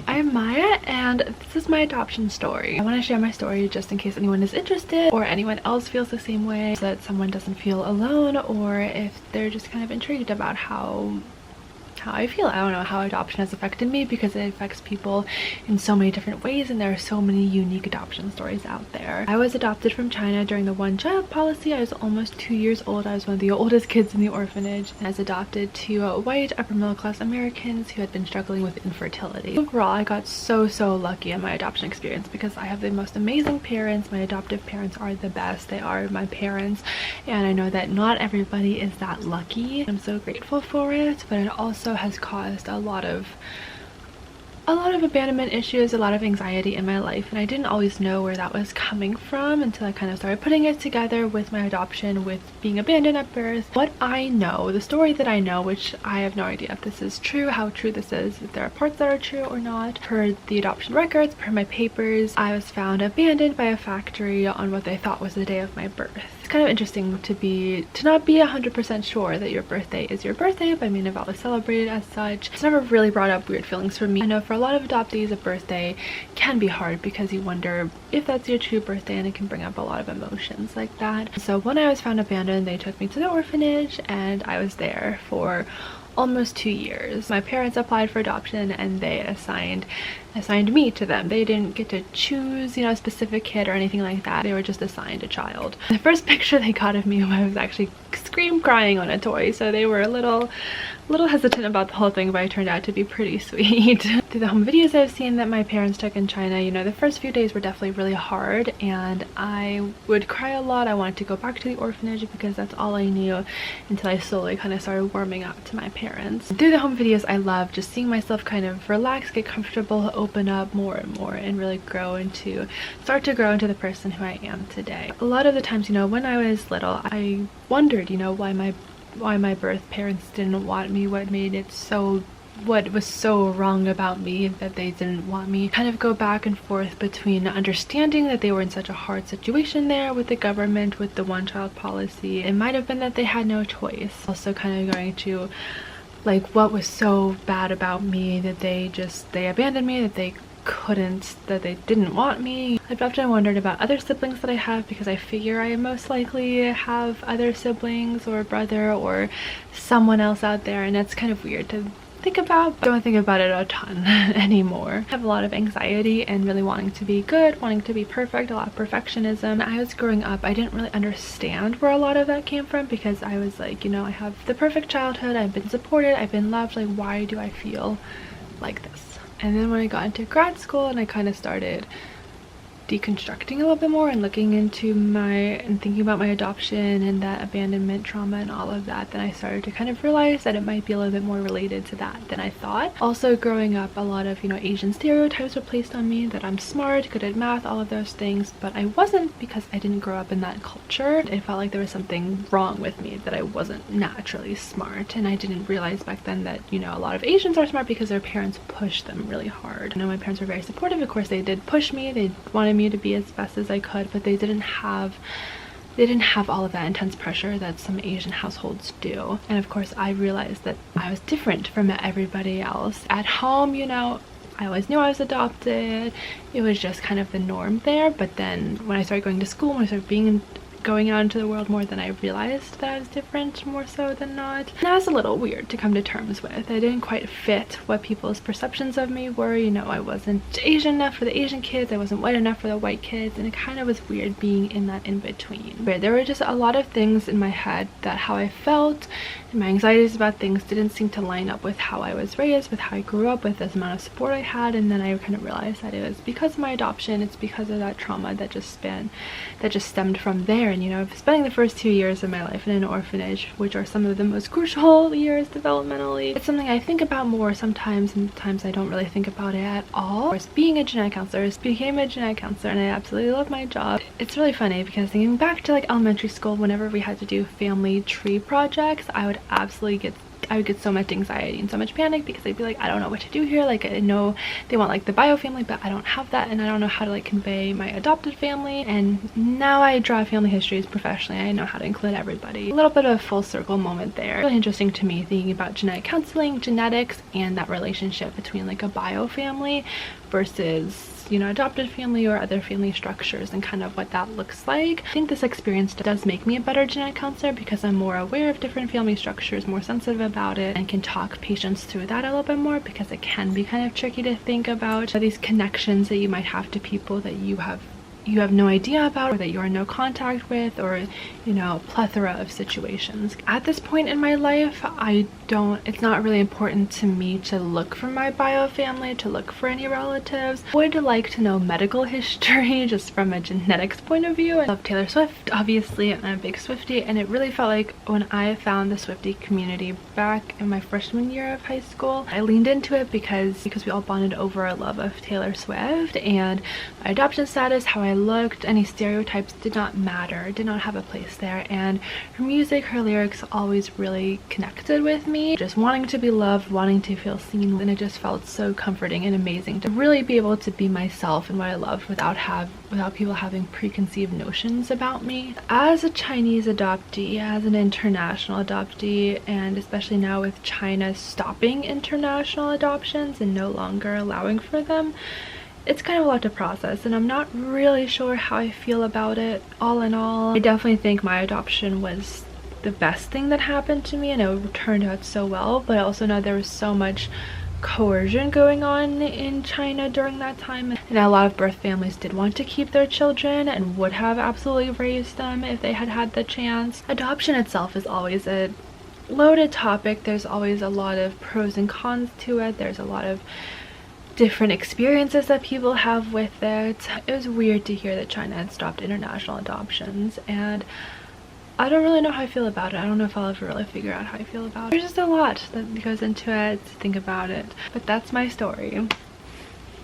I'm Maya and this is my adoption story. I want to share my story just in case anyone is interested or anyone else feels the same way, so that someone doesn't feel alone, or if they're just kind of intrigued about how I feel. I don't know how adoption has affected me, because it affects people in so many different ways and there are so many unique adoption stories out there. I was adopted from China during the one-child policy. I was almost 2 years old. I was one of the oldest kids in the orphanage. I was adopted to white upper middle class Americans who had been struggling with infertility. Overall, I got so lucky in my adoption experience because I have the most amazing parents. My adoptive parents are the best. They are my parents, and I know that not everybody is that lucky. I'm so grateful for it, but it also has caused a lot of abandonment issues, a lot of anxiety in my life, and I didn't always know where that was coming from until I kind of started putting it together with my adoption, with being abandoned at birth. What I know, the story that I know, which I have no idea if this is true, how true this is, if there are parts that are true or not. Per the adoption records, per my papers, I was found abandoned by a factory on what they thought was the day of my birth. It's kind of interesting to not be 100% sure that your birthday is your birthday, but I mean, I've always celebrated as such. It's never really brought up weird feelings for me. I know for a lot of adoptees, a birthday can be hard because you wonder if that's your true birthday, and it can bring up a lot of emotions like that. So when I was found abandoned, they took me to the orphanage and I was there for almost 2 years. My parents applied for adoption and they assigned me to them. They didn't get to choose, you know, a specific kid or anything like that. They were just assigned a child. The first picture they got of me, I was actually crying on a toy, so they were a little hesitant about the whole thing, but it turned out to be pretty sweet. Through the home videos I've seen that my parents took in China, you know, the first few days were definitely really hard and I would cry a lot. I wanted to go back to the orphanage because that's all I knew, until I slowly kind of started warming up to my parents. Through the home videos, I love just seeing myself kind of relax, get comfortable, open up more and more, and really start to grow into the person who I am today. A lot of the times, you know, when I was little, I wondered, you know, why my birth parents didn't want me, what was so wrong about me that they didn't want me. Kind of go back and forth between understanding that they were in such a hard situation there with the government, with the one-child policy. It might have been that they had no choice. Also kind of going to like, what was so bad about me that they abandoned me, that they didn't want me. I've often wondered about other siblings that I have, because I figure I most likely have other siblings or a brother or someone else out there, and that's kind of weird to think about, but I don't think about it a ton anymore. I have a lot of anxiety and really wanting to be good, wanting to be perfect, a lot of perfectionism. I was growing up, I didn't really understand where a lot of that came from, because I was like, you know, I have the perfect childhood, I've been supported, I've been loved, like why do I feel like this? And then when I got into grad school and I kind of started deconstructing a little bit more and looking into and thinking about my adoption and that abandonment trauma and all of that, then I started to kind of realize that it might be a little bit more related to that than I thought. Also, growing up, a lot of, you know, Asian stereotypes were placed on me, that I'm smart, good at math, all of those things, but I wasn't, because I didn't grow up in that culture. It felt like there was something wrong with me, that I wasn't naturally smart, and I didn't realize back then that, you know, a lot of Asians are smart because their parents pushed them really hard. I know my parents were very supportive. Of course, they did push me, they wanted me to be as best as I could, but they didn't have all of that intense pressure that some Asian households do. And of course, I realized that I was different from everybody else. At home, you know, I always knew I was adopted. It was just kind of the norm there. But then when I started going to school, when I started going out into the world more, then I realized that I was different more so than not. And that was a little weird to come to terms with. I didn't quite fit what people's perceptions of me were. You know, I wasn't Asian enough for the Asian kids, I wasn't white enough for the white kids, and it kind of was weird being in that in-between. But there were just a lot of things in my head that how I felt and my anxieties about things didn't seem to line up with how I was raised, with how I grew up, with the amount of support I had. And then I kind of realized that it was because of my adoption, it's because of that trauma that just stemmed from there. And you know, spending the first 2 years of my life in an orphanage, which are some of the most crucial years developmentally, it's something I think about more sometimes, and sometimes I don't really think about it at all. Of course, being a genetic counselor, I became a genetic counselor and I absolutely love my job. It's really funny because thinking back to like elementary school, whenever we had to do family tree projects, I would absolutely get I would get so much anxiety and so much panic because I'd be like, I don't know what to do here. Like, I know they want like the bio family, but I don't have that, and I don't know how to like convey my adopted family. And now I draw family histories professionally. I know how to include everybody. A little bit of a full circle moment there. Really interesting to me thinking about genetic counseling, genetics, and that relationship between like a bio family versus, you know, adopted family or other family structures, and kind of what that looks like. I think this experience does make me a better genetic counselor because I'm more aware of different family structures, more sensitive about it, and can talk patients through that a little bit more, because it can be kind of tricky to think about these connections that you might have to people that you have no idea about, or that you're in no contact with, or, you know, a plethora of situations. At this point in my life, it's not really important to me to look for my bio family, to look for any relatives. I would like to know medical history just from a genetics point of view. I love Taylor Swift, obviously. I'm a big Swiftie, and it really felt like when I found the Swiftie community back in my freshman year of high school, I leaned into it because we all bonded over our love of Taylor Swift, and my adoption status, how I looked, any stereotypes did not matter, did not have a place there. And her music, her lyrics always really connected with me, just wanting to be loved, wanting to feel seen, and it just felt so comforting and amazing to really be able to be myself and what I loved without people having preconceived notions about me. As a Chinese adoptee, as an international adoptee, and especially now with China stopping international adoptions and no longer allowing for them, it's kind of a lot to process, and I'm not really sure how I feel about it. All in all, I definitely think my adoption was the best thing that happened to me, and it turned out so well, but I also know there was so much coercion going on in China during that time, and a lot of birth families did want to keep their children and would have absolutely raised them if they had had the chance. Adoption itself is always a loaded topic. There's always a lot of pros and cons to it. There's a lot of different experiences that people have with it. It was weird to hear that China had stopped international adoptions, and I don't really know how I feel about it. I don't know if I'll ever really figure out how I feel about it. There's just a lot that goes into it to think about it, but that's my story.